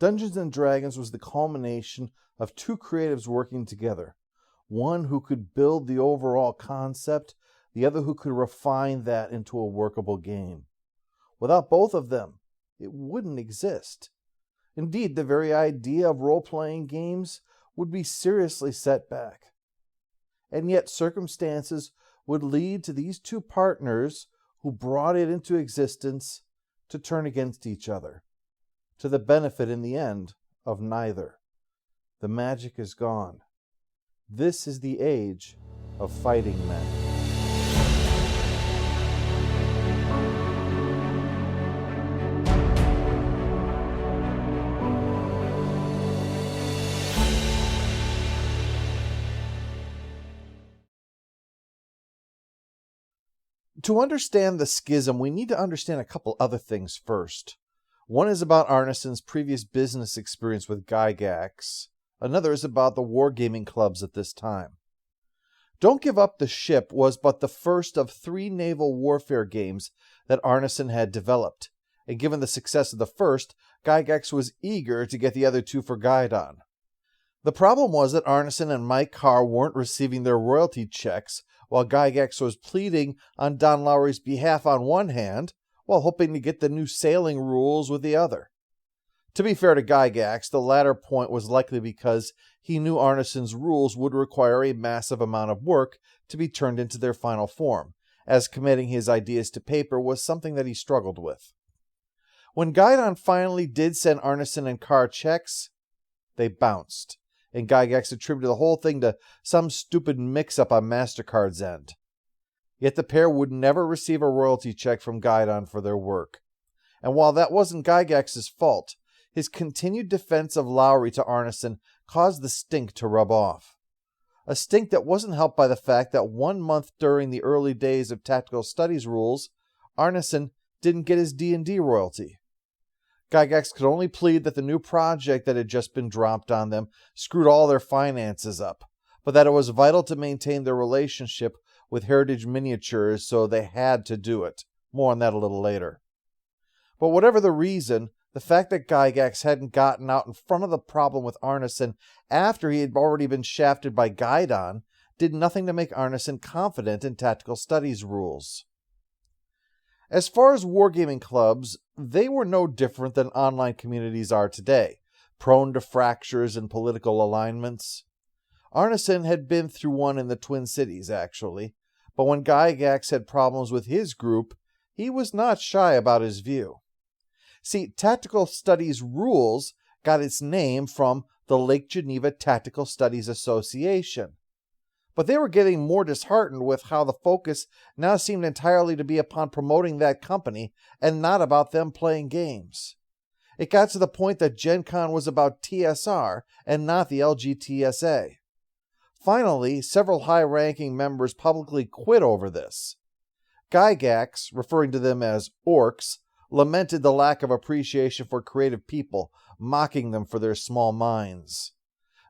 Dungeons & Dragons was the culmination of two creatives working together. One who could build the overall concept, the other who could refine that into a workable game. Without both of them, it wouldn't exist. Indeed, the very idea of role-playing games would be seriously set back. And yet circumstances would lead to these two partners who brought it into existence to turn against each other, to the benefit in the end of neither. The magic is gone. This is the age of fighting men. To understand the schism, we need to understand a couple other things first. One is about Arneson's previous business experience with Gygax. Another is about the wargaming clubs at this time. Don't Give Up the Ship was but the first of 3 naval warfare games that Arneson had developed, and given the success of the first, Gygax was eager to get the other 2 for Guidon. The problem was that Arneson and Mike Carr weren't receiving their royalty checks, while Gygax was pleading on Don Lowry's behalf on one hand, while hoping to get the new sailing rules with the other. To be fair to Gygax, the latter point was likely because he knew Arneson's rules would require a massive amount of work to be turned into their final form, as committing his ideas to paper was something that he struggled with. When Guidon finally did send Arneson and Carr checks, they bounced, and Gygax attributed the whole thing to some stupid mix-up on MasterCard's end. Yet the pair would never receive a royalty check from Guidon for their work. And while that wasn't Gygax's fault, his continued defense of Lowry to Arneson caused the stink to rub off. A stink that wasn't helped by the fact that 1 month during the early days of Tactical Studies rules, Arneson didn't get his D&D royalty. Gygax could only plead that the new project that had just been dropped on them screwed all their finances up, but that it was vital to maintain their relationship with Heritage Miniatures, so they had to do it. More on that a little later. But whatever the reason, the fact that Gygax hadn't gotten out in front of the problem with Arneson after he had already been shafted by Guidon did nothing to make Arneson confident in Tactical Studies rules. As far as wargaming clubs, they were no different than online communities are today, prone to fractures and political alignments. Arneson had been through one in the Twin Cities, actually, but when Gygax had problems with his group, he was not shy about his view. See, Tactical Studies rules got its name from the Lake Geneva Tactical Studies Association, but they were getting more disheartened with how the focus now seemed entirely to be upon promoting that company and not about them playing games. It got to the point that Gen Con was about TSR and not the LGTSA. Finally, several high-ranking members publicly quit over this. Gygax, referring to them as orcs, lamented the lack of appreciation for creative people, mocking them for their small minds.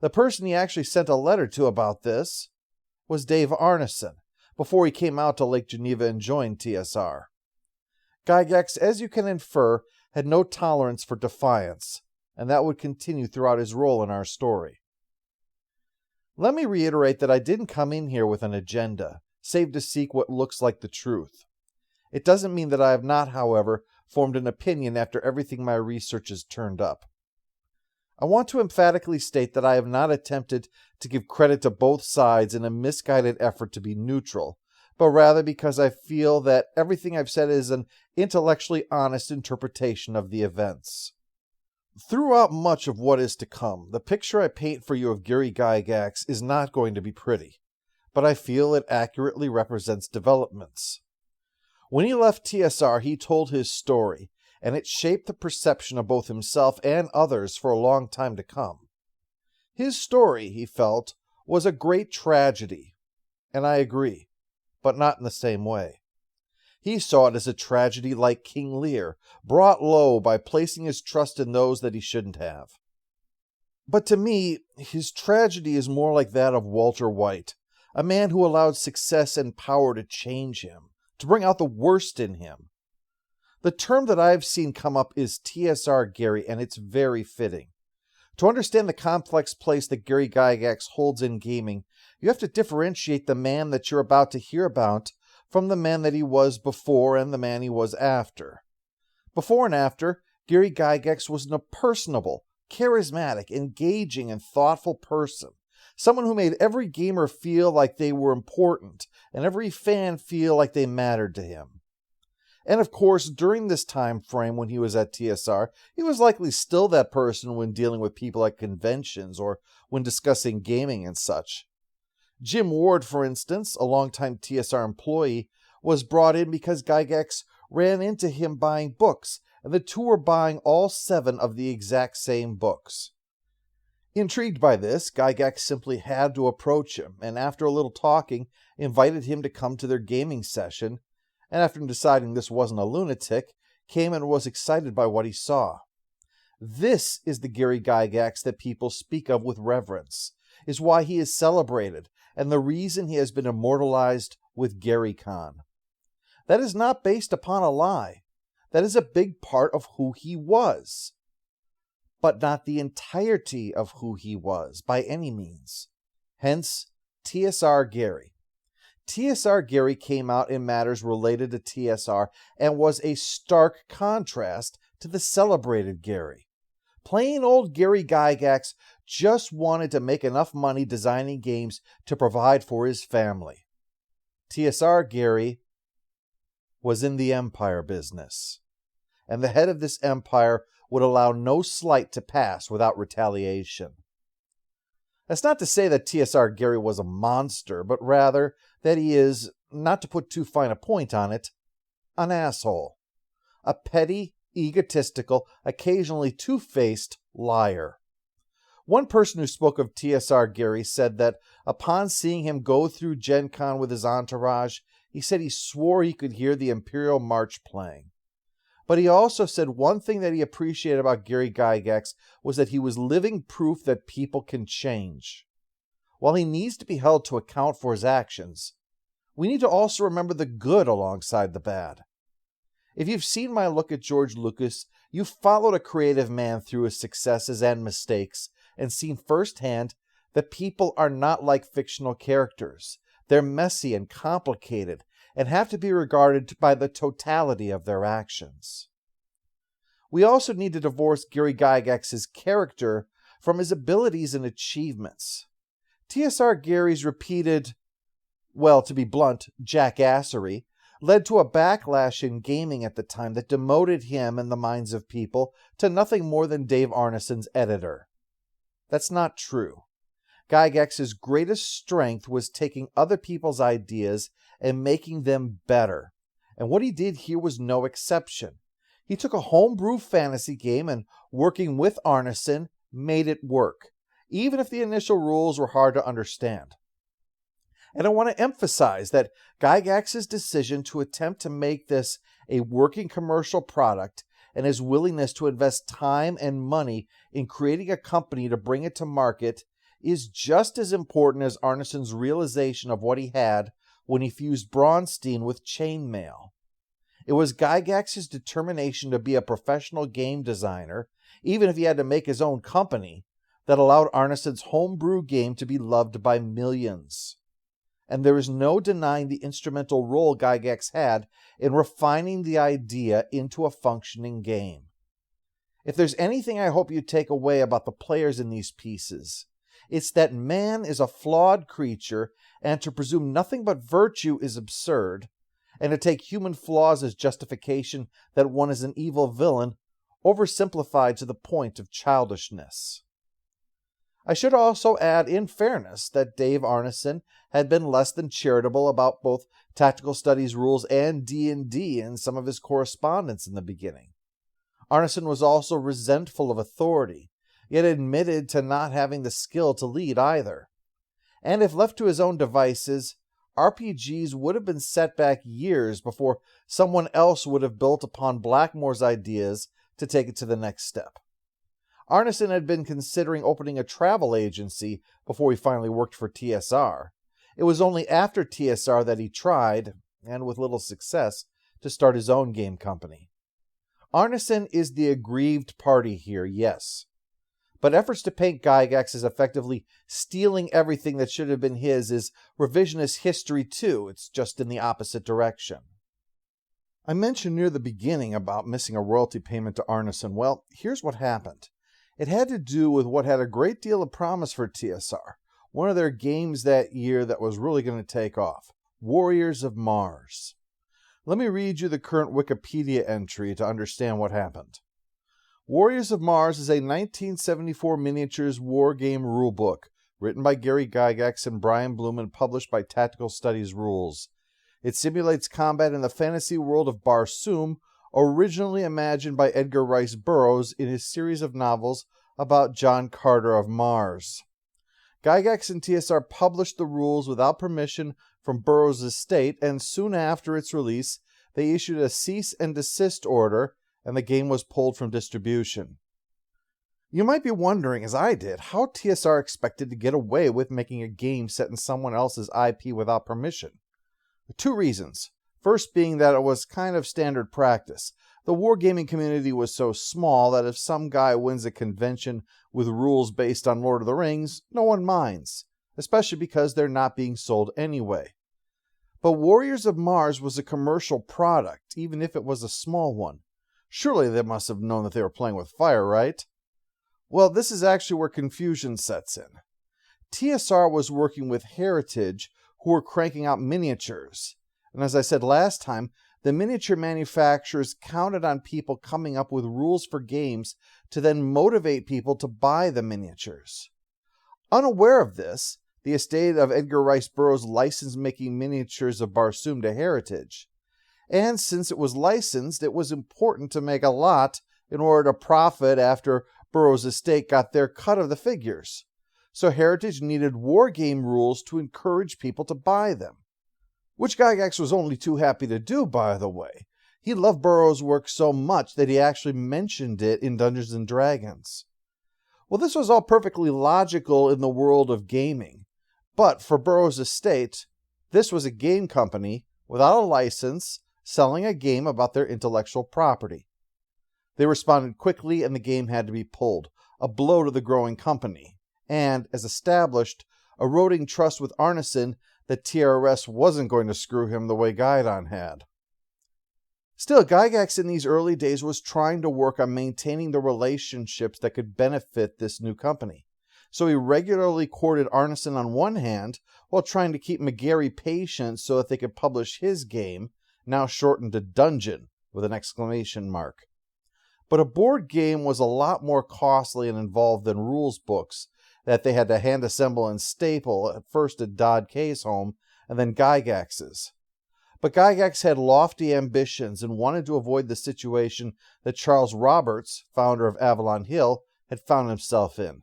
The person he actually sent a letter to about this was Dave Arneson, before he came out to Lake Geneva and joined TSR. Gygax, as you can infer, had no tolerance for defiance, and that would continue throughout his role in our story. Let me reiterate that I didn't come in here with an agenda, save to seek what looks like the truth. It doesn't mean that I have not, however, formed an opinion after everything my research has turned up. I want to emphatically state that I have not attempted to give credit to both sides in a misguided effort to be neutral, but rather because I feel that everything I've said is an intellectually honest interpretation of the events. Throughout much of what is to come, the picture I paint for you of Gary Gygax is not going to be pretty, but I feel it accurately represents developments. When he left TSR, he told his story, and it shaped the perception of both himself and others for a long time to come. His story, he felt, was a great tragedy, and I agree, but not in the same way. He saw it as a tragedy like King Lear, brought low by placing his trust in those that he shouldn't have. But to me, his tragedy is more like that of Walter White, a man who allowed success and power to change him, to bring out the worst in him. The term that I've seen come up is TSR Gary, and it's very fitting. To understand the complex place that Gary Gygax holds in gaming, you have to differentiate the man that you're about to hear about from the man that he was before and the man he was after. Before and after, Gary Gygax was a personable, charismatic, engaging, and thoughtful person. Someone who made every gamer feel like they were important and every fan feel like they mattered to him. And of course, during this time frame when he was at TSR, he was likely still that person when dealing with people at conventions or when discussing gaming and such. Jim Ward, for instance, a longtime TSR employee, was brought in because Gygax ran into him buying books, and the two were buying all 7 of the exact same books. Intrigued by this, Gygax simply had to approach him, and after a little talking, invited him to come to their gaming session, and after deciding this wasn't a lunatic, came and was excited by what he saw. This is the Gary Gygax that people speak of with reverence, is why he is celebrated, and the reason he has been immortalized with GaryCon. That is not based upon a lie. That is a big part of who he was, but not the entirety of who he was by any means. Hence, TSR Gary. TSR Gary came out in matters related to TSR and was a stark contrast to the celebrated Gary. Plain old Gary Gygax just wanted to make enough money designing games to provide for his family. TSR Gary was in the empire business, and the head of this empire would allow no slight to pass without retaliation. That's not to say that TSR Gary was a monster, but rather that he is, not to put too fine a point on it, an asshole. A petty, egotistical, occasionally two-faced liar. One person who spoke of TSR Gary said that upon seeing him go through Gen Con with his entourage, he said he swore he could hear the Imperial March playing. But he also said one thing that he appreciated about Gary Gygax was that he was living proof that people can change. While he needs to be held to account for his actions, we need to also remember the good alongside the bad. If you've seen my look at George Lucas, you've followed a creative man through his successes and mistakes and seen firsthand that people are not like fictional characters. They're messy and complicated and have to be regarded by the totality of their actions. We also need to divorce Gary Gygax's character from his abilities and achievements. TSR Gary's repeated, well, to be blunt, jackassery led to a backlash in gaming at the time that demoted him in the minds of people to nothing more than Dave Arneson's editor. That's not true. Gygax's greatest strength was taking other people's ideas and making them better, and what he did here was no exception. He took a homebrew fantasy game and, working with Arneson, made it work, even if the initial rules were hard to understand. And I want to emphasize that Gygax's decision to attempt to make this a working commercial product and his willingness to invest time and money in creating a company to bring it to market is just as important as Arneson's realization of what he had when he fused Braunstein with chainmail. It was Gygax's determination to be a professional game designer, even if he had to make his own company, that allowed Arneson's homebrew game to be loved by millions. And there is no denying the instrumental role Gygax had in refining the idea into a functioning game. If there's anything I hope you take away about the players in these pieces, it's that man is a flawed creature, and to presume nothing but virtue is absurd, and to take human flaws as justification that one is an evil villain, oversimplified to the point of childishness. I should also add, in fairness, that Dave Arneson had been less than charitable about both tactical studies rules and D&D in some of his correspondence in the beginning. Arneson was also resentful of authority, yet admitted to not having the skill to lead either. And if left to his own devices, RPGs would have been set back years before someone else would have built upon Blackmore's ideas to take it to the next step. Arneson had been considering opening a travel agency before he finally worked for TSR. It was only after TSR that he tried, and with little success, to start his own game company. Arneson is the aggrieved party here, yes. But efforts to paint Gygax as effectively stealing everything that should have been his is revisionist history too. It's just in the opposite direction. I mentioned near the beginning about missing a royalty payment to Arneson. Well, here's what happened. It had to do with what had a great deal of promise for TSR. One of their games that year that was really going to take off. Warriors of Mars. Let me read you the current Wikipedia entry to understand what happened. Warriors of Mars is a 1974 miniatures war game rulebook, written by Gary Gygax and Brian Bloom and published by Tactical Studies Rules. It simulates combat in the fantasy world of Barsoom, originally imagined by Edgar Rice Burroughs in his series of novels about John Carter of Mars. Gygax and TSR published the rules without permission from Burroughs' estate, and soon after its release, they issued a cease and desist order, and the game was pulled from distribution. You might be wondering, as I did, how TSR expected to get away with making a game set in someone else's IP without permission. Two reasons. First being that it was kind of standard practice. The wargaming community was so small that if some guy wins a convention with rules based on Lord of the Rings, no one minds, especially because they're not being sold anyway. But Warriors of Mars was a commercial product, even if it was a small one. Surely they must have known that they were playing with fire, right? Well, this is actually where confusion sets in. TSR was working with Heritage, who were cranking out miniatures. And as I said last time, the miniature manufacturers counted on people coming up with rules for games to then motivate people to buy the miniatures. Unaware of this, the estate of Edgar Rice Burroughs licensed making miniatures of Barsoom to Heritage. And since it was licensed, it was important to make a lot in order to profit after Burroughs' estate got their cut of the figures. So Heritage needed wargame rules to encourage people to buy them. Which Gygax was only too happy to do, by the way. He loved Burroughs' work so much that he actually mentioned it in Dungeons & Dragons. Well, this was all perfectly logical in the world of gaming. But for Burroughs' estate, this was a game company without a license selling a game about their intellectual property. They responded quickly and the game had to be pulled, a blow to the growing company, and, as established, eroding trust with Arneson that TRS wasn't going to screw him the way Guidon had. Still, Gygax in these early days was trying to work on maintaining the relationships that could benefit this new company. So he regularly courted Arneson on one hand, while trying to keep McGarry patient so that they could publish his game, now shortened to Dungeon, with an exclamation mark. But a board game was a lot more costly and involved than rules books that they had to hand assemble and staple, at first at Dodd K's home, and then Gygax's. But Gygax had lofty ambitions and wanted to avoid the situation that Charles Roberts, founder of Avalon Hill, had found himself in,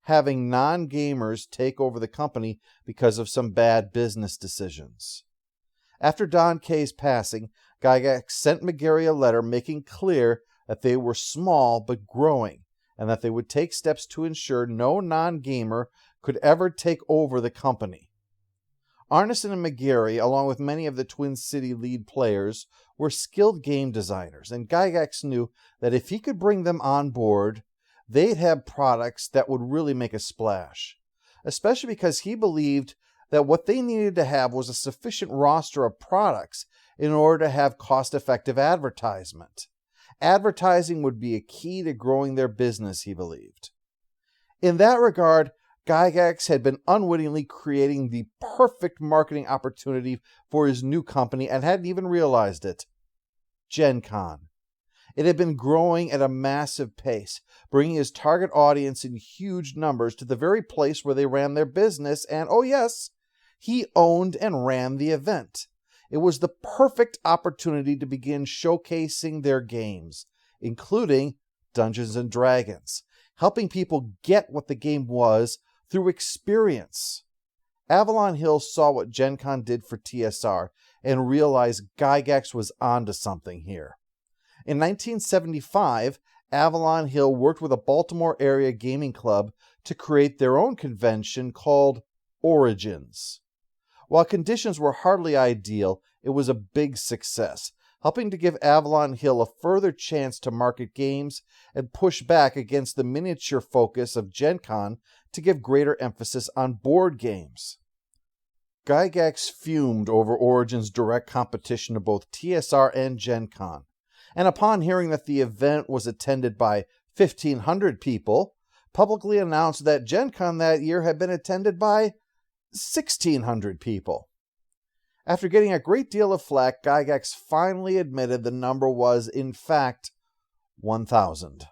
having non-gamers take over the company because of some bad business decisions. After Don K's passing, Gygax sent McGarry a letter making clear that they were small but growing, and that they would take steps to ensure no non-gamer could ever take over the company. Arneson and McGarry, along with many of the Twin City lead players, were skilled game designers, and Gygax knew that if he could bring them on board, they'd have products that would really make a splash, especially because he believed that what they needed to have was a sufficient roster of products in order to have cost-effective advertisement. Advertising would be a key to growing their business, he believed. In that regard, Gygax had been unwittingly creating the perfect marketing opportunity for his new company and hadn't even realized it. Gen Con. It had been growing at a massive pace, bringing his target audience in huge numbers to the very place where they ran their business, and, oh yes, he owned and ran the event. It was the perfect opportunity to begin showcasing their games, including Dungeons & Dragons, helping people get what the game was through experience. Avalon Hill saw what Gen Con did for TSR and realized Gygax was onto something here. In 1975, Avalon Hill worked with a Baltimore area gaming club to create their own convention called Origins. While conditions were hardly ideal, it was a big success. helping to give Avalon Hill a further chance to market games and push back against the miniature focus of Gen Con to give greater emphasis on board games. Gygax fumed over Origin's direct competition to both TSR and Gen Con, and upon hearing that the event was attended by 1,500 people, publicly announced that Gen Con that year had been attended by 1,600 people. After getting a great deal of flack, Gygax finally admitted the number was, in fact, 1,000.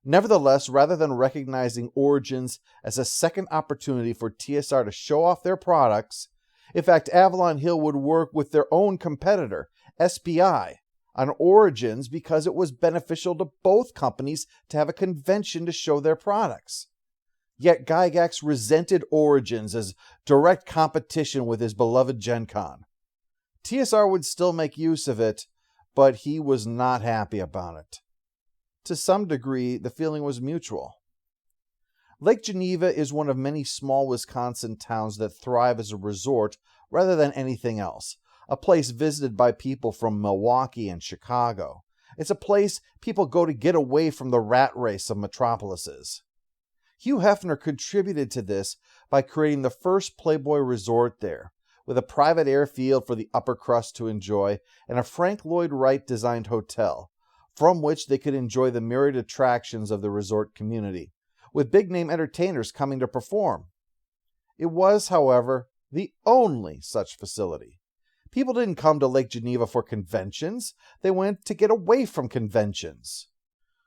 Nevertheless, rather than recognizing Origins as a second opportunity for TSR to show off their products, in fact, Avalon Hill would work with their own competitor, SPI, on Origins because it was beneficial to both companies to have a convention to show their products. Yet Gygax resented Origins as direct competition with his beloved Gen Con. TSR would still make use of it, but he was not happy about it. To some degree, the feeling was mutual. Lake Geneva is one of many small Wisconsin towns that thrive as a resort rather than anything else, a place visited by people from Milwaukee and Chicago. It's a place people go to get away from the rat race of metropolises. Hugh Hefner contributed to this by creating the first Playboy resort there, with a private airfield for the upper crust to enjoy and a Frank Lloyd Wright-designed hotel, from which they could enjoy the myriad attractions of the resort community, with big-name entertainers coming to perform. It was, however, the only such facility. People didn't come to Lake Geneva for conventions. They went to get away from conventions.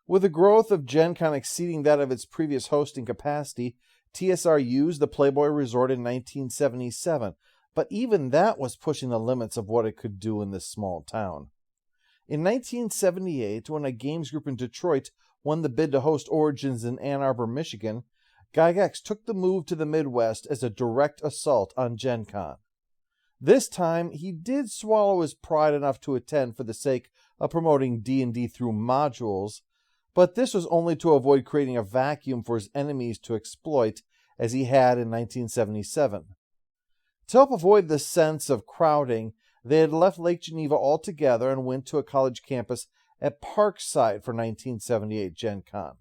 With the growth of Gen Con exceeding that of its previous hosting capacity, TSR used the Playboy Resort in 1977, but even that was pushing the limits of what it could do in this small town. In 1978, when a games group in Detroit won the bid to host Origins in Ann Arbor, Michigan, Gygax took the move to the Midwest as a direct assault on Gen Con. This time, he did swallow his pride enough to attend for the sake of promoting D&D through modules, but this was only to avoid creating a vacuum for his enemies to exploit, as he had in 1977. To help avoid the sense of crowding, they had left Lake Geneva altogether and went to a college campus at Parkside for 1978 Gen Con.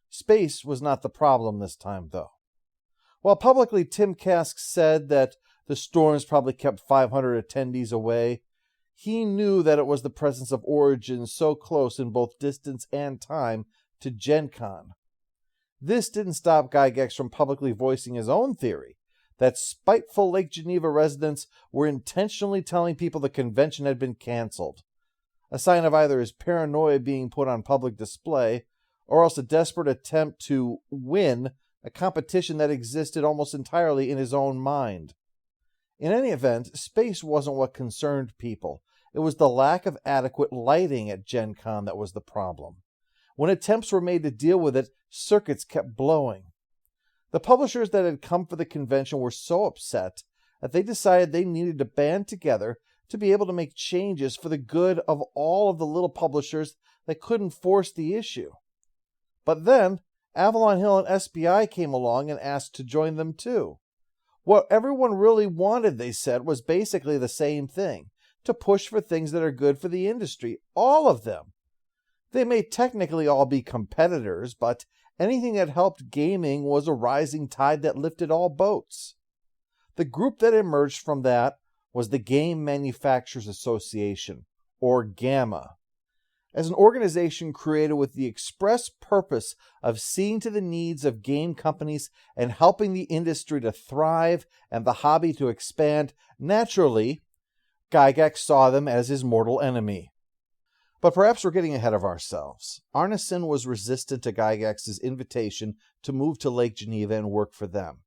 Space was not the problem this time, though. While publicly Tim Kask said that the storms probably kept 500 attendees away, he knew that it was the presence of Origins so close in both distance and time to Gen Con. This didn't stop Gygax from publicly voicing his own theory that spiteful Lake Geneva residents were intentionally telling people the convention had been canceled, a sign of either his paranoia being put on public display or else a desperate attempt to win a competition that existed almost entirely in his own mind. In any event, space wasn't what concerned people. It was the lack of adequate lighting at Gen Con that was the problem. When attempts were made to deal with it, circuits kept blowing. The publishers that had come for the convention were so upset that they decided they needed to band together to be able to make changes for the good of all of the little publishers that couldn't force the issue. But then, Avalon Hill and SPI came along and asked to join them too. What everyone really wanted, they said, was basically the same thing, to push for things that are good for the industry, all of them. They may technically all be competitors, but anything that helped gaming was a rising tide that lifted all boats. The group that emerged from that was the Game Manufacturers Association, or GAMA. As an organization created with the express purpose of seeing to the needs of game companies and helping the industry to thrive and the hobby to expand, naturally, Gygax saw them as his mortal enemy. But perhaps we're getting ahead of ourselves. Arneson was resistant to Gygax's invitation to move to Lake Geneva and work for them,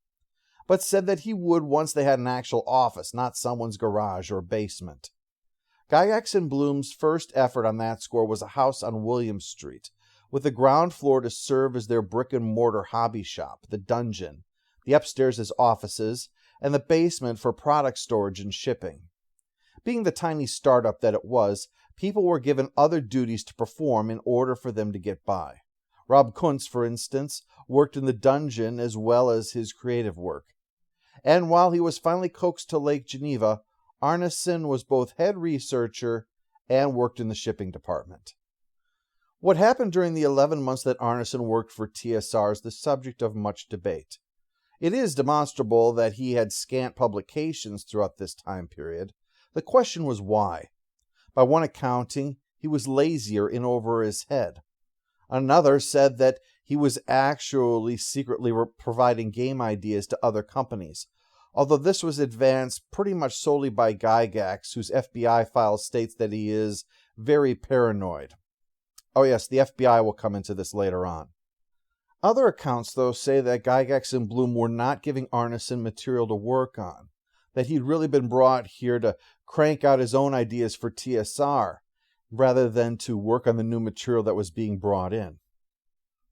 but said that he would once they had an actual office, not someone's garage or basement. Gygax and Bloom's first effort on that score was a house on William Street, with the ground floor to serve as their brick-and-mortar hobby shop, the dungeon, the upstairs as offices, and the basement for product storage and shipping. Being the tiny startup that it was, people were given other duties to perform in order for them to get by. Rob Kuntz, for instance, worked in the dungeon as well as his creative work. And while he was finally coaxed to Lake Geneva, Arneson was both head researcher and worked in the shipping department. What happened during the 11 months that Arneson worked for TSR is the subject of much debate. It is demonstrable that he had scant publications throughout this time period. The question was why. By one accounting, he was lazier in over his head. Another said that he was actually secretly providing game ideas to other companies, although this was advanced pretty much solely by Gygax, whose FBI file states that he is very paranoid. Oh yes, the FBI will come into this later on. Other accounts, though, say that Gygax and Bloom were not giving Arneson material to work on, that he'd really been brought here to crank out his own ideas for TSR, rather than to work on the new material that was being brought in.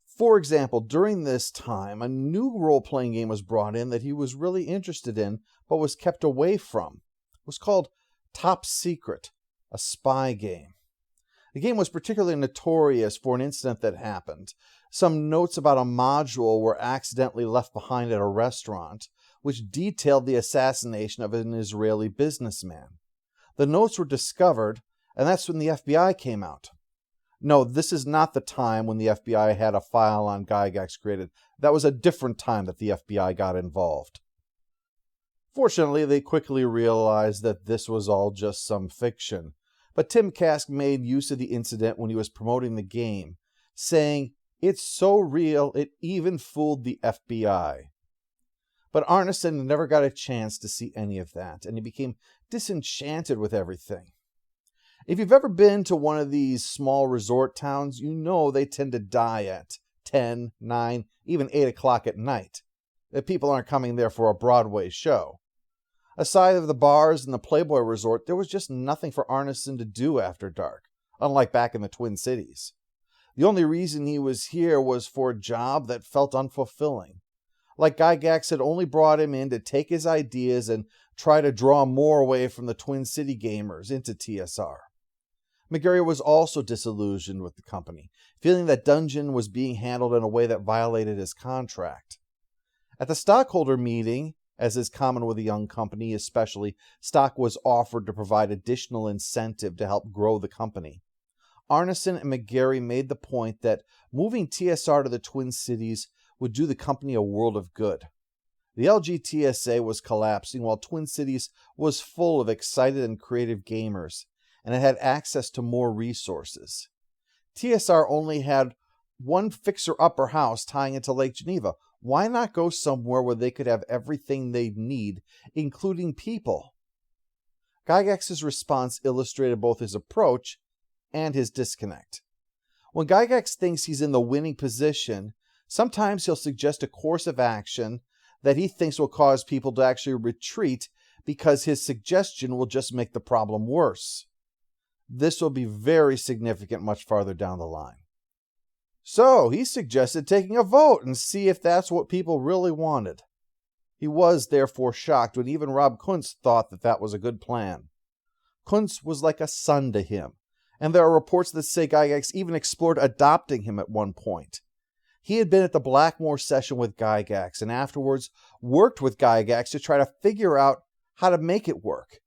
For example, during this time, a new role-playing game was brought in that he was really interested in, but was kept away from. It was called Top Secret, a spy game. The game was particularly notorious for an incident that happened. Some notes about a module were accidentally left behind at a restaurant, which detailed the assassination of an Israeli businessman. The notes were discovered, and that's when the FBI came out. No, this is not the time when the FBI had a file on Gygax created. That was a different time that the FBI got involved. Fortunately, they quickly realized that this was all just some fiction. But Tim Kask made use of the incident when he was promoting the game, saying, "It's so real, it even fooled the FBI." But Arneson never got a chance to see any of that, and he became disenchanted with everything. If you've ever been to one of these small resort towns, you know they tend to die at 10, 9, even 8 o'clock at night. The people aren't coming there for a Broadway show. Aside of the bars and the Playboy Resort, there was just nothing for Arneson to do after dark, unlike back in the Twin Cities. The only reason he was here was for a job that felt unfulfilling. Like Gygax had only brought him in to take his ideas and try to draw more away from the Twin City gamers into TSR. McGarry was also disillusioned with the company, feeling that Dungeon was being handled in a way that violated his contract. At the stockholder meeting, as is common with a young company especially, stock was offered to provide additional incentive to help grow the company. Arneson and McGarry made the point that moving TSR to the Twin Cities would do the company a world of good. The LGTSA was collapsing while Twin Cities was full of excited and creative gamers, and it had access to more resources. TSR only had one fixer-upper house tying into Lake Geneva. Why not go somewhere where they could have everything they'd need, including people? Gygax's response illustrated both his approach and his disconnect. When Gygax thinks he's in the winning position, sometimes he'll suggest a course of action that he thinks will cause people to actually retreat because his suggestion will just make the problem worse. This will be very significant much farther down the line. So, he suggested taking a vote and see if that's what people really wanted. He was, therefore, shocked when even Rob Kuntz thought that that was a good plan. Kuntz was like a son to him, and there are reports that say Gygax even explored adopting him at one point. He had been at the Blackmore session with Gygax and afterwards worked with Gygax to try to figure out how to make it work.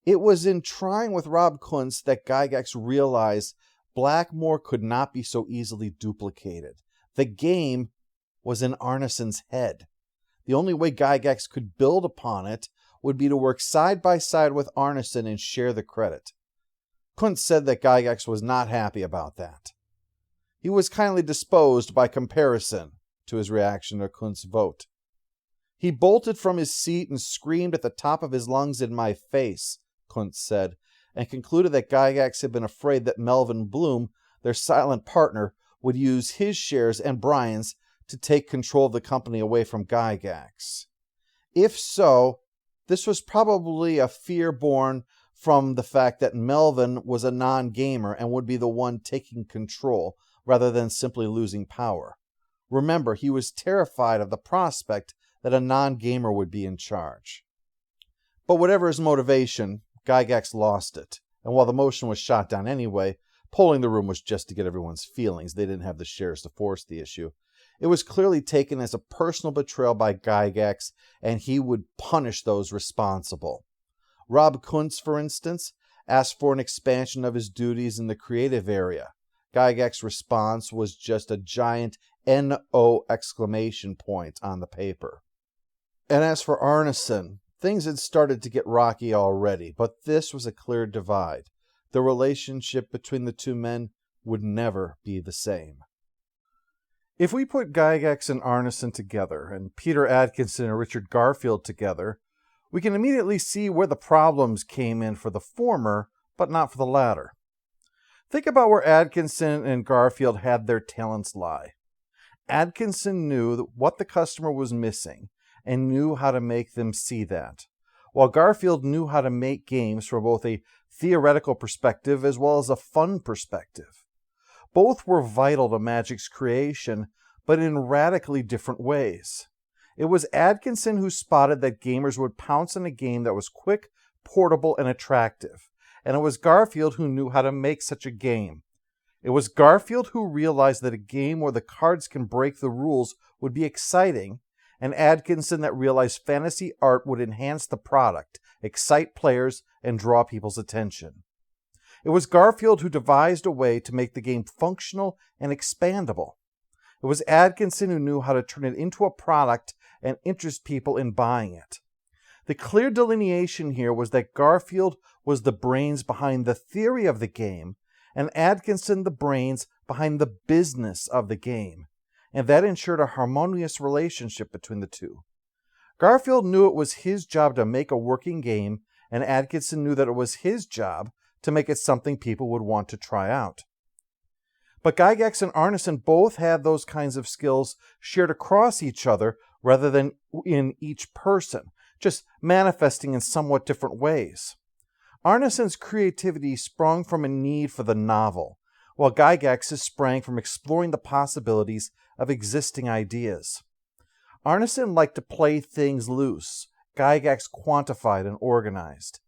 It was in trying with Rob Kuntz that Gygax realized Blackmore could not be so easily duplicated. The game was in Arneson's head. The only way Gygax could build upon it would be to work side by side with Arneson and share the credit. Kuntz said that Gygax was not happy about that. He was kindly disposed by comparison to his reaction to Kuntz's vote. He bolted from his seat and screamed at the top of his lungs in my face, Kuntz said, and concluded that Gygax had been afraid that Melvin Bloom, their silent partner, would use his shares and Brian's to take control of the company away from Gygax. If so, this was probably a fear born from the fact that Melvin was a non-gamer and would be the one taking control, rather than simply losing power. Remember, he was terrified of the prospect that a non-gamer would be in charge. But whatever his motivation, Gygax lost it, and while the motion was shot down anyway, polling the room was just to get everyone's feelings. They didn't have the shares to force the issue. It was clearly taken as a personal betrayal by Gygax, and he would punish those responsible. Rob Kuntz, for instance, asked for an expansion of his duties in the creative area. Gygax's response was just a giant N-O exclamation point on the paper. And as for Arneson, things had started to get rocky already, but this was a clear divide. The relationship between the two men would never be the same. If we put Gygax and Arneson together, and Peter Adkison and Richard Garfield together, we can immediately see where the problems came in for the former, but not for the latter. Think about where Adkison and Garfield had their talents lie. Adkison knew what the customer was missing and knew how to make them see that, while Garfield knew how to make games from both a theoretical perspective as well as a fun perspective. Both were vital to Magic's creation, but in radically different ways. It was Adkison who spotted that gamers would pounce on a game that was quick, portable, and attractive, and it was Garfield who knew how to make such a game. It was Garfield who realized that a game where the cards can break the rules would be exciting, and Adkison that realized fantasy art would enhance the product, excite players, and draw people's attention. It was Garfield who devised a way to make the game functional and expandable. It was Adkison who knew how to turn it into a product and interest people in buying it. The clear delineation here was that Garfield was the brains behind the theory of the game, and Adkison the brains behind the business of the game, and that ensured a harmonious relationship between the two. Garfield knew it was his job to make a working game, and Adkison knew that it was his job to make it something people would want to try out. But Gygax and Arneson both had those kinds of skills shared across each other rather than in each person, just manifesting in somewhat different ways. Arneson's creativity sprung from a need for the novel, while Gygax's sprang from exploring the possibilities of existing ideas. Arneson liked to play things loose. Gygax quantified and organized.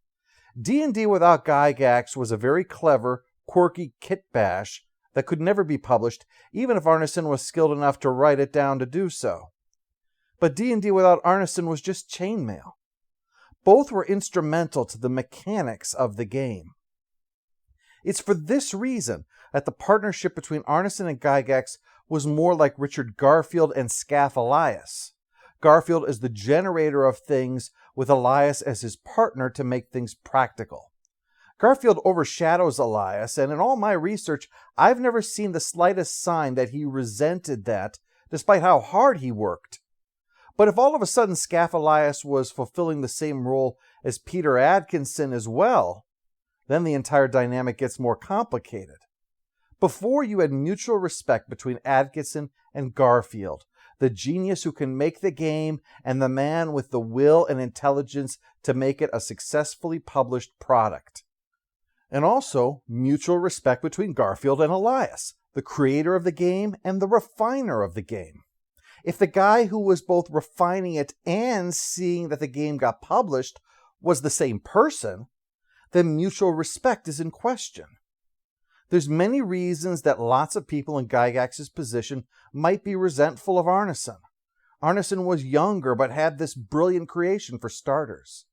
D&D without Gygax was a very clever, quirky kit bash that could never be published, even if Arneson was skilled enough to write it down to do so. But D&D without Arneson was just chainmail. Both were instrumental to the mechanics of the game. It's for this reason that the partnership between Arneson and Gygax was more like Richard Garfield and Scath Elias. Garfield is the generator of things, with Elias as his partner to make things practical. Garfield overshadows Elias, and in all my research, I've never seen the slightest sign that he resented that, despite how hard he worked. But if all of a sudden Scath Elias was fulfilling the same role as Peter Adkison as well, then the entire dynamic gets more complicated. Before, you had mutual respect between Adkison and Garfield, the genius who can make the game and the man with the will and intelligence to make it a successfully published product. And also mutual respect between Garfield and Elias, the creator of the game and the refiner of the game. If the guy who was both refining it and seeing that the game got published was the same person, then mutual respect is in question. There's many reasons that lots of people in Gygax's position might be resentful of Arneson. Arneson was younger but had this brilliant creation for starters.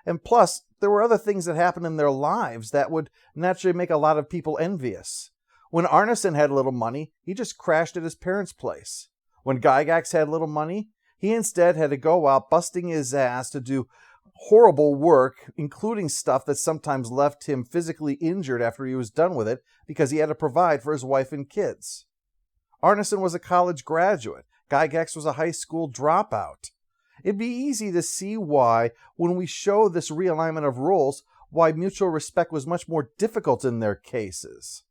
And plus, there were other things that happened in their lives that would naturally make a lot of people envious. When Arneson had little money, he just crashed at his parents' place. When Gygax had little money, he instead had to go out busting his ass to do horrible work, including stuff that sometimes left him physically injured after he was done with it because he had to provide for his wife and kids. Arneson was a college graduate. Gygax was a high school dropout. It'd be easy to see why, when we show this realignment of roles, why mutual respect was much more difficult in their cases.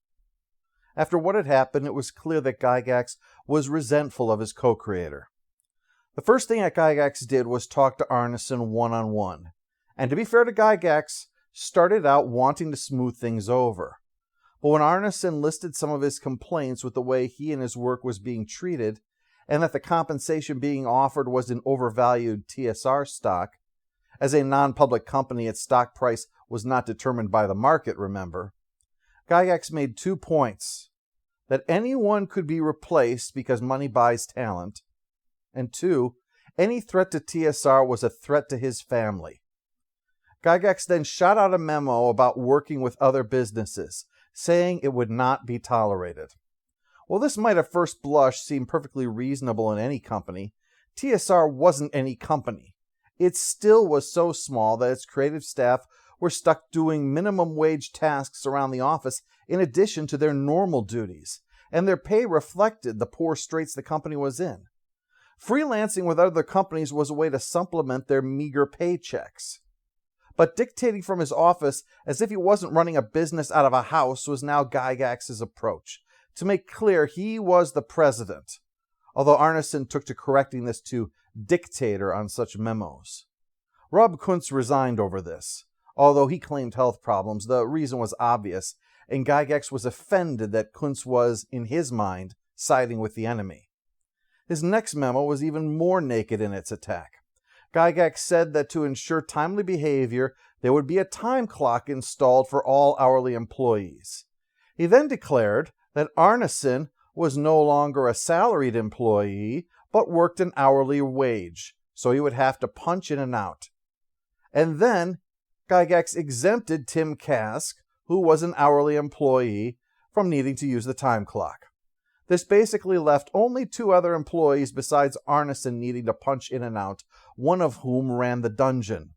After what had happened, it was clear that Gygax was resentful of his co-creator. The first thing that Gygax did was talk to Arneson one-on-one. And to be fair to Gygax, started out wanting to smooth things over. But when Arneson listed some of his complaints with the way he and his work was being treated, and that the compensation being offered was in overvalued TSR stock, as a non-public company, its stock price was not determined by the market, remember, Gygax made 2 points: that anyone could be replaced because money buys talent, and 2, any threat to TSR was a threat to his family. Gygax then shot out a memo about working with other businesses, saying it would not be tolerated. While this might at first blush seem perfectly reasonable in any company, TSR wasn't any company. It still was so small that its creative staff were stuck doing minimum wage tasks around the office in addition to their normal duties, and their pay reflected the poor straits the company was in. Freelancing with other companies was a way to supplement their meager paychecks. But dictating from his office as if he wasn't running a business out of a house was now Gygax's approach, to make clear he was the president, although Arneson took to correcting this to dictator on such memos. Rob Kuntz resigned over this. Although he claimed health problems, the reason was obvious, and Gygax was offended that Kuntz was, in his mind, siding with the enemy. His next memo was even more naked in its attack. Gygax said that to ensure timely behavior, there would be a time clock installed for all hourly employees. He then declared that Arneson was no longer a salaried employee, but worked an hourly wage, so he would have to punch in and out. And then Gygax exempted Tim Kask, who was an hourly employee, from needing to use the time clock. This basically left only two other employees besides Arneson needing to punch in and out, one of whom ran the dungeon.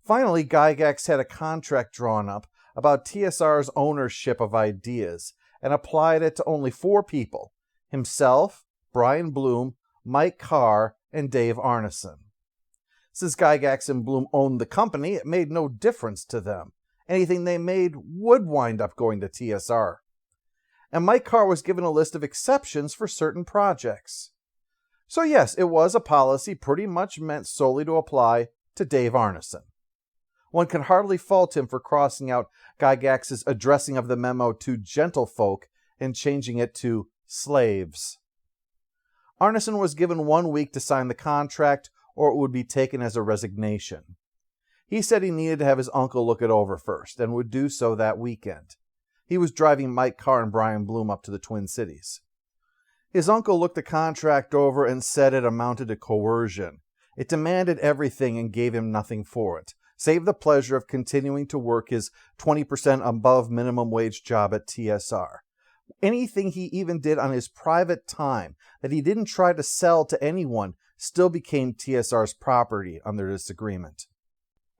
Finally, Gygax had a contract drawn up about TSR's ownership of ideas and applied it to only 4 people: himself, Brian Bloom, Mike Carr, and Dave Arneson. Since Gygax and Bloom owned the company, it made no difference to them. Anything they made would wind up going to TSR. And Mike Carr was given a list of exceptions for certain projects. So yes, it was a policy pretty much meant solely to apply to Dave Arneson. One can hardly fault him for crossing out Gygax's addressing of the memo to gentlefolk and changing it to slaves. Arneson was given 1 week to sign the contract, or it would be taken as a resignation. He said he needed to have his uncle look it over first, and would do so that weekend. He was driving Mike Carr and Brian Bloom up to the Twin Cities. His uncle looked the contract over and said it amounted to coercion. It demanded everything and gave him nothing for it, save the pleasure of continuing to work his 20% above minimum wage job at TSR. Anything he even did on his private time that he didn't try to sell to anyone still became TSR's property under this agreement.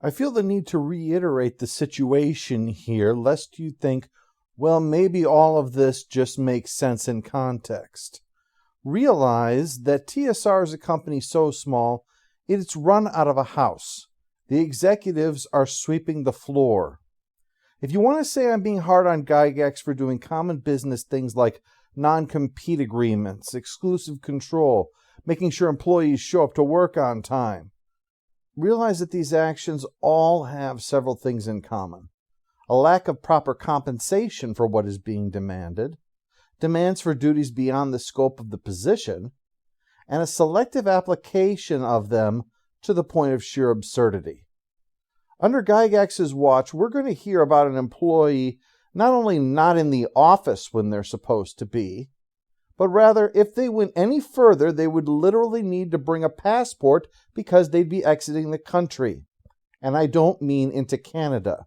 I feel the need to reiterate the situation here, lest you think, well, maybe all of this just makes sense in context. Realize that TSR is a company so small, it's run out of a house. The executives are sweeping the floor. If you want to say I'm being hard on Gygax for doing common business things like non-compete agreements, exclusive control, making sure employees show up to work on time, realize that these actions all have several things in common. A lack of proper compensation for what is being demanded, demands for duties beyond the scope of the position, and a selective application of them to the point of sheer absurdity. Under Gygax's watch, we're going to hear about an employee not only not in the office when they're supposed to be, but rather if they went any further, they would literally need to bring a passport because they'd be exiting the country. And I don't mean into Canada.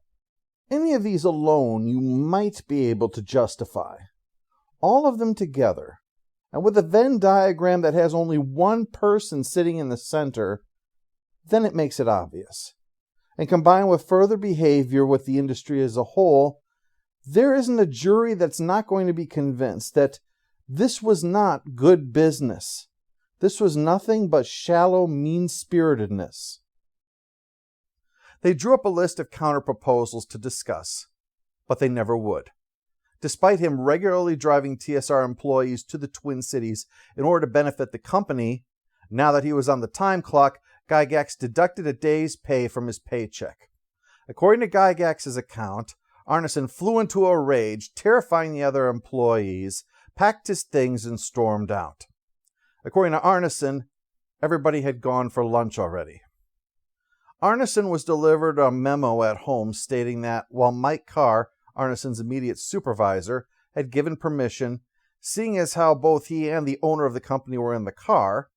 Any of these alone you might be able to justify. All of them together, and with a Venn diagram that has only one person sitting in the center, then it makes it obvious. And combined with further behavior with the industry as a whole, there isn't a jury that's not going to be convinced that this was not good business. This was nothing but shallow mean-spiritedness. They drew up a list of counter-proposals to discuss, but they never would. Despite him regularly driving TSR employees to the Twin Cities in order to benefit the company, now that he was on the time clock, Gygax deducted a day's pay from his paycheck. According to Gygax's account, Arneson flew into a rage, terrifying the other employees, packed his things, and stormed out. According to Arneson, everybody had gone for lunch already. Arneson was delivered a memo at home stating that while Mike Carr, Arneson's immediate supervisor, had given permission, seeing as how both he and the owner of the company were in the car,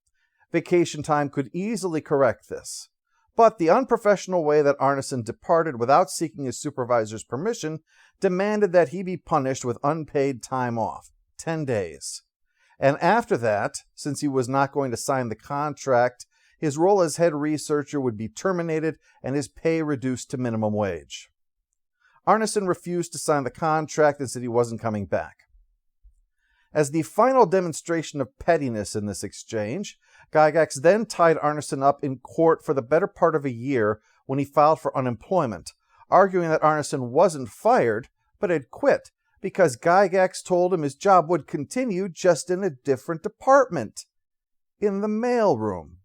vacation time could easily correct this. But the unprofessional way that Arneson departed without seeking his supervisor's permission demanded that he be punished with unpaid time off, 10 days. And after that, since he was not going to sign the contract, his role as head researcher would be terminated and his pay reduced to minimum wage. Arneson refused to sign the contract and said he wasn't coming back. As the final demonstration of pettiness in this exchange, Gygax then tied Arneson up in court for the better part of a year when he filed for unemployment, arguing that Arneson wasn't fired, but had quit, because Gygax told him his job would continue just in a different department, in the mailroom.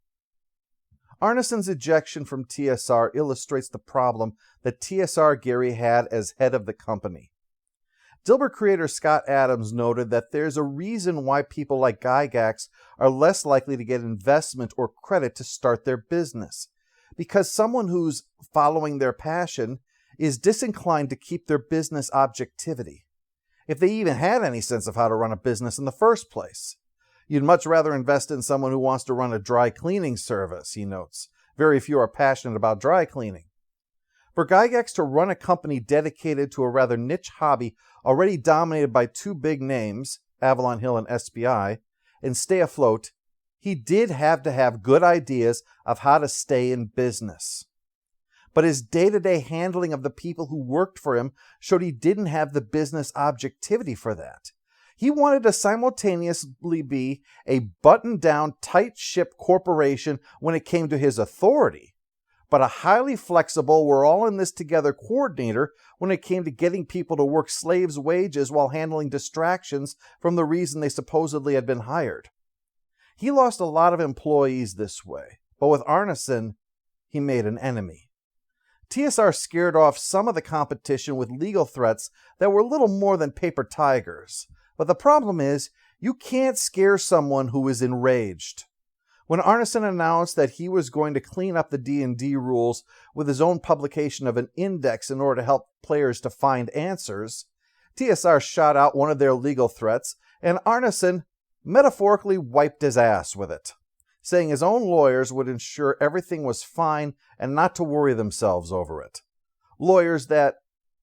Arneson's ejection from TSR illustrates the problem that TSR Gary had as head of the company. Dilbert creator Scott Adams noted that there's a reason why people like Gygax are less likely to get investment or credit to start their business, because someone who's following their passion is disinclined to keep their business objectivity, if they even had any sense of how to run a business in the first place. You'd much rather invest in someone who wants to run a dry cleaning service, he notes. Very few are passionate about dry cleaning. For Gygax to run a company dedicated to a rather niche hobby already dominated by two big names, Avalon Hill and SPI, and stay afloat, he did have to have good ideas of how to stay in business. But his day-to-day handling of the people who worked for him showed he didn't have the business objectivity for that. He wanted to simultaneously be a buttoned-down, tight-ship corporation when it came to his authority, but a highly flexible, we're-all-in-this-together coordinator when it came to getting people to work slaves' wages while handling distractions from the reason they supposedly had been hired. He lost a lot of employees this way, but with Arneson, he made an enemy. TSR scared off some of the competition with legal threats that were little more than paper tigers. But the problem is, you can't scare someone who is enraged. When Arneson announced that he was going to clean up the D&D rules with his own publication of an index in order to help players to find answers, TSR shot out one of their legal threats, and Arneson metaphorically wiped his ass with it, saying his own lawyers would ensure everything was fine and not to worry themselves over it. Lawyers that,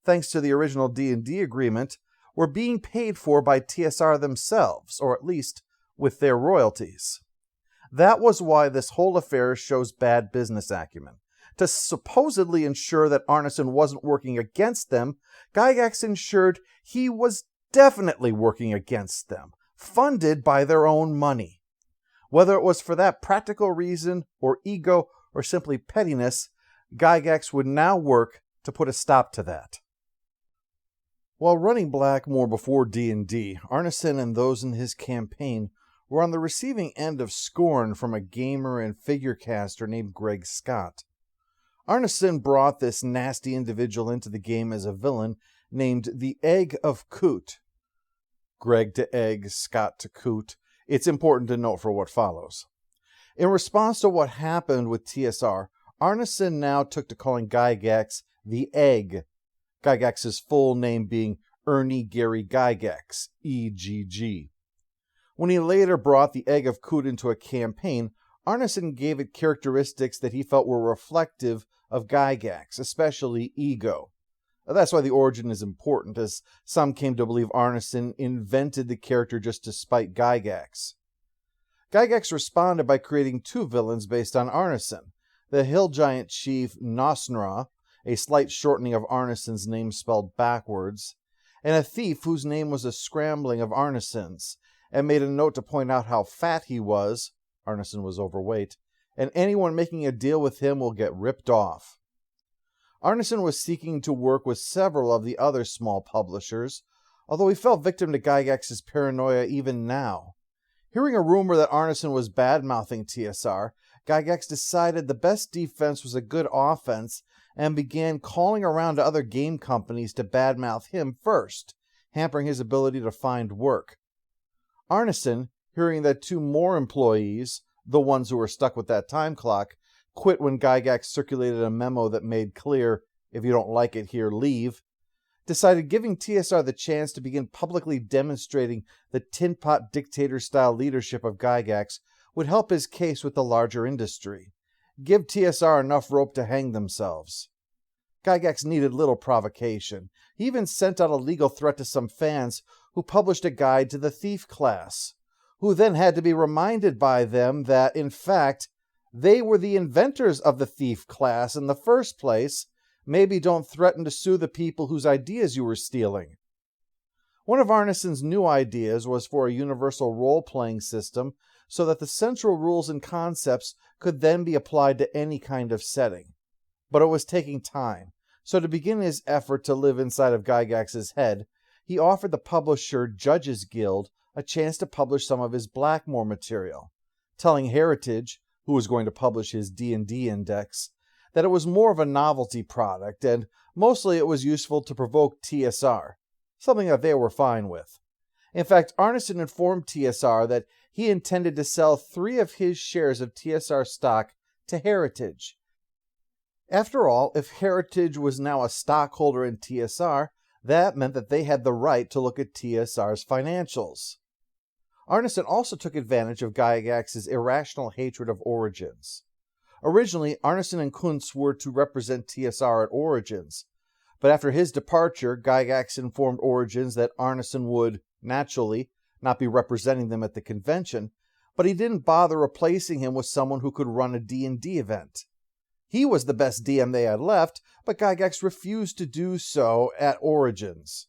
thanks to the original D&D agreement, were being paid for by TSR themselves, or at least with their royalties. That was why this whole affair shows bad business acumen. To supposedly ensure that Arneson wasn't working against them, Gygax ensured he was definitely working against them, funded by their own money. Whether it was for that practical reason, or ego, or simply pettiness, Gygax would now work to put a stop to that. While running Blackmore before D&D, Arneson and those in his campaign were on the receiving end of scorn from a gamer and figure caster named Greg Scott. Arneson brought this nasty individual into the game as a villain named the Egg of Coot. Greg to Egg, Scott to Coot. It's important to note for what follows. In response to what happened with TSR, Arneson now took to calling Gygax the Egg, Gygax's full name being Ernie Gary Gygax, EGG. When he later brought the Egg of Coot into a campaign, Arneson gave it characteristics that he felt were reflective of Gygax, especially ego. That's why the origin is important, as some came to believe Arneson invented the character just to spite Gygax. Gygax responded by creating two villains based on Arneson, the hill giant chief Nasnra, a slight shortening of Arneson's name spelled backwards, and a thief whose name was a scrambling of Arneson's, and made a note to point out how fat he was, Arneson was overweight, and anyone making a deal with him will get ripped off. Arneson was seeking to work with several of the other small publishers, although he fell victim to Gygax's paranoia even now. Hearing a rumor that Arneson was bad-mouthing TSR, Gygax decided the best defense was a good offense and began calling around to other game companies to badmouth him first, hampering his ability to find work. Arneson, hearing that two more employees, the ones who were stuck with that time clock, quit when Gygax circulated a memo that made clear, if you don't like it here, leave, decided giving TSR the chance to begin publicly demonstrating the tin pot dictator-style leadership of Gygax would help his case with the larger industry. give TSR enough rope to hang themselves. Gygax needed little provocation. He even sent out a legal threat to some fans who published a guide to the thief class, who then had to be reminded by them that, in fact, they were the inventors of the thief class in the first place. Maybe don't threaten to sue the people whose ideas you were stealing. One of Arneson's new ideas was for a universal role-playing system so that the central rules and concepts could then be applied to any kind of setting. But it was taking time, so to begin his effort to live inside of Gygax's head, he offered the publisher Judges Guild a chance to publish some of his Blackmore material, telling Heritage, who was going to publish his D&D index, that it was more of a novelty product, and mostly it was useful to provoke TSR, something that they were fine with. In fact, Arneson informed TSR that he intended to sell 3 of his shares of TSR stock to Heritage. After all, if Heritage was now a stockholder in TSR, that meant that they had the right to look at TSR's financials. Arneson also took advantage of Gygax's irrational hatred of Origins. Originally, Arneson and Kuntz were to represent TSR at Origins, but after his departure, Gygax informed Origins that Arneson would, naturally, not be representing them at the convention, but he didn't bother replacing him with someone who could run a D&D event. He was the best DM they had left, but Gygax refused to do so at Origins.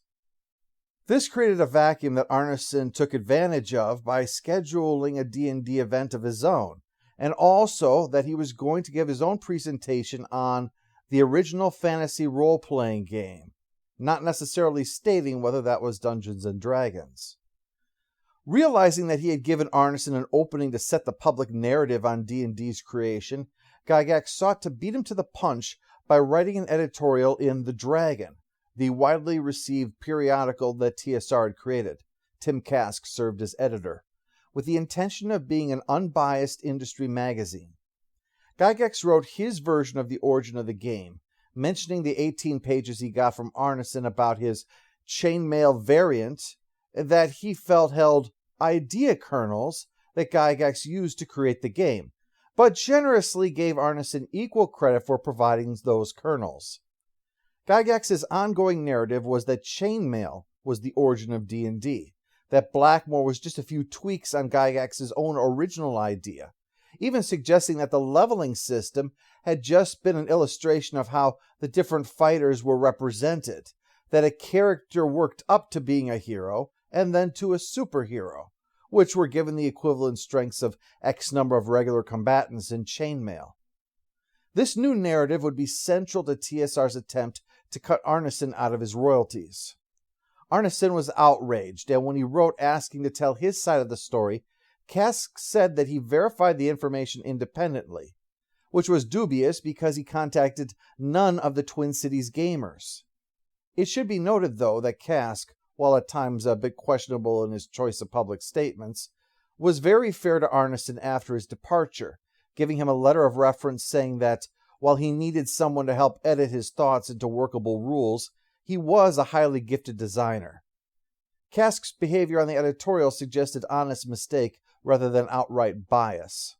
This created a vacuum that Arneson took advantage of by scheduling a D&D event of his own, and also that he was going to give his own presentation on the original fantasy role-playing game, not necessarily stating whether that was Dungeons & Dragons. Realizing that he had given Arneson an opening to set the public narrative on D&D's creation, Gygax sought to beat him to the punch by writing an editorial in The Dragon, the widely received periodical that TSR had created. Tim Kask served as editor, with the intention of being an unbiased industry magazine. Gygax wrote his version of the origin of the game, mentioning the 18 pages he got from Arneson about his chainmail variant that he felt held idea kernels that Gygax used to create the game, but generously gave Arneson equal credit for providing those kernels. Gygax's ongoing narrative was that chainmail was the origin of D&D, that Blackmore was just a few tweaks on Gygax's own original idea, even suggesting that the leveling system had just been an illustration of how the different fighters were represented, that a character worked up to being a hero and then to a superhero, which were given the equivalent strengths of X number of regular combatants in chainmail. This new narrative would be central to TSR's attempt to cut Arneson out of his royalties. Arneson was outraged, and when he wrote asking to tell his side of the story, Kask said that he verified the information independently, which was dubious because he contacted none of the Twin Cities gamers. It should be noted, though, that Kask, while at times a bit questionable in his choice of public statements, was very fair to Arneson after his departure, giving him a letter of reference saying that, while he needed someone to help edit his thoughts into workable rules, he was a highly gifted designer. Kask's behavior on the editorial suggested honest mistake rather than outright bias.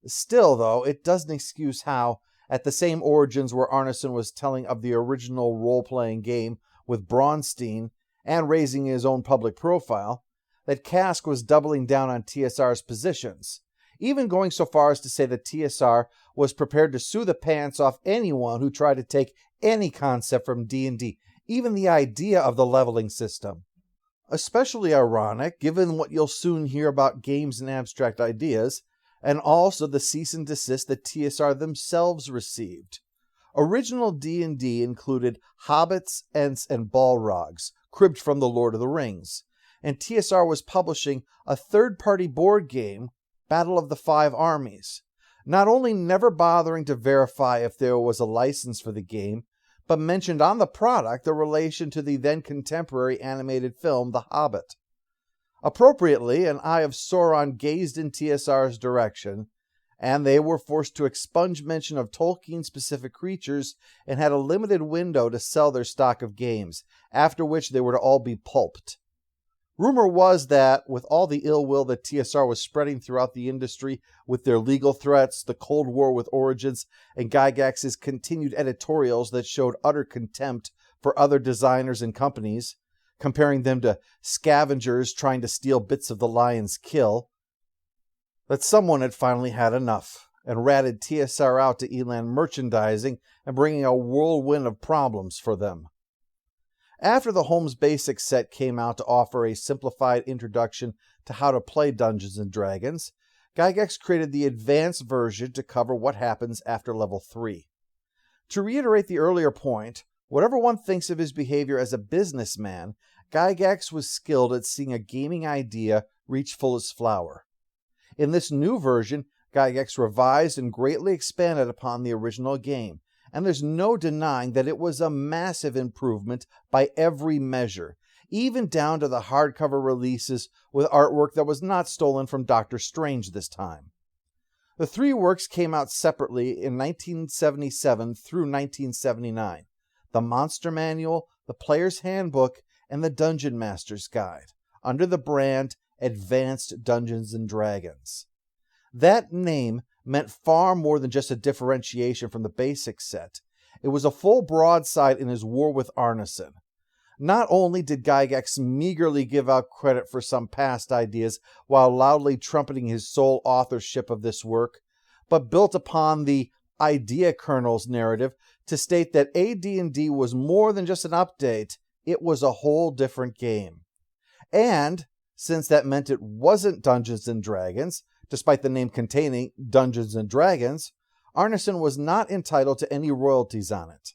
Still, though, it doesn't excuse how, at the same Origins where Arneson was telling of the original role-playing game with Braunstein and raising his own public profile, that Kask was doubling down on TSR's positions, even going so far as to say that TSR was prepared to sue the pants off anyone who tried to take any concept from D&D, even the idea of the leveling system. Especially ironic, given what you'll soon hear about games and abstract ideas, and also the cease and desist that TSR themselves received. Original D&D included hobbits, ents, and balrogs, cribbed from the Lord of the Rings, and TSR was publishing a third-party board game, Battle of the Five Armies, not only never bothering to verify if there was a license for the game, but mentioned on the product a relation to the then-contemporary animated film The Hobbit. Appropriately, an eye of Sauron gazed in TSR's direction, and they were forced to expunge mention of Tolkien-specific creatures and had a limited window to sell their stock of games, after which they were to all be pulped. Rumor was that, with all the ill will that TSR was spreading throughout the industry with their legal threats, the Cold War with Origins, and Gygax's continued editorials that showed utter contempt for other designers and companies, comparing them to scavengers trying to steal bits of the lion's kill, that someone had finally had enough and ratted TSR out to Elan Merchandising and bringing a whirlwind of problems for them. After the Holmes Basics set came out to offer a simplified introduction to how to play Dungeons & Dragons, Gygax created the advanced version to cover what happens after level 3. To reiterate the earlier point, whatever one thinks of his behavior as a businessman, Gygax was skilled at seeing a gaming idea reach fullest flower. In this new version, Gygax revised and greatly expanded upon the original game, and there's no denying that it was a massive improvement by every measure, even down to the hardcover releases with artwork that was not stolen from Doctor Strange this time. The 3 works came out separately in 1977 through 1979, the Monster Manual, the Player's Handbook, and the Dungeon Master's Guide, under the brand Advanced Dungeons & Dragons. That name meant far more than just a differentiation from the basic set. It was a full broadside in his war with Arneson. Not only did Gygax meagerly give out credit for some past ideas while loudly trumpeting his sole authorship of this work, but built upon the idea kernel's narrative to state that AD&D was more than just an update, it was a whole different game. And, since that meant it wasn't Dungeons & Dragons, despite the name containing Dungeons & Dragons, Arneson was not entitled to any royalties on it.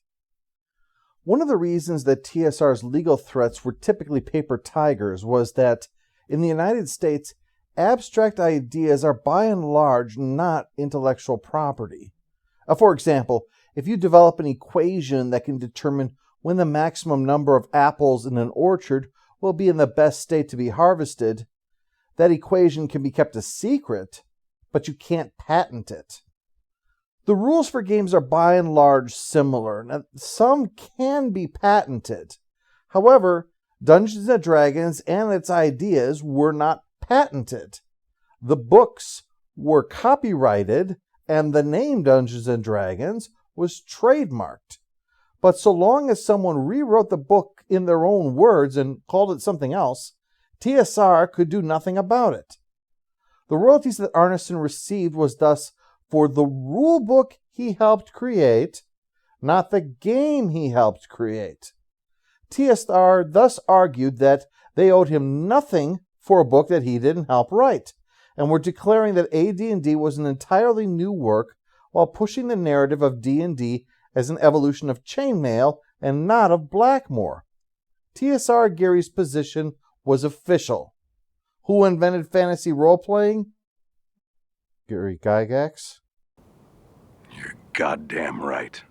One of the reasons that TSR's legal threats were typically paper tigers was that, in the United States, abstract ideas are by and large not intellectual property. For example, if you develop an equation that can determine when the maximum number of apples in an orchard will be in the best state to be harvested, that equation can be kept a secret, but you can't patent it. The rules for games are by and large similar. Now, some can be patented. However, Dungeons & Dragons and its ideas were not patented. The books were copyrighted, and the name Dungeons & Dragons was trademarked. But so long as someone rewrote the book in their own words and called it something else, TSR could do nothing about it. The royalties that Arneson received was thus for the rule book he helped create, not the game he helped create. TSR thus argued that they owed him nothing for a book that he didn't help write, and were declaring that AD&D was an entirely new work while pushing the narrative of D&D as an evolution of chainmail and not of Blackmore. TSR Gary's position was official. Who invented fantasy role-playing? Gary Gygax. You're goddamn right.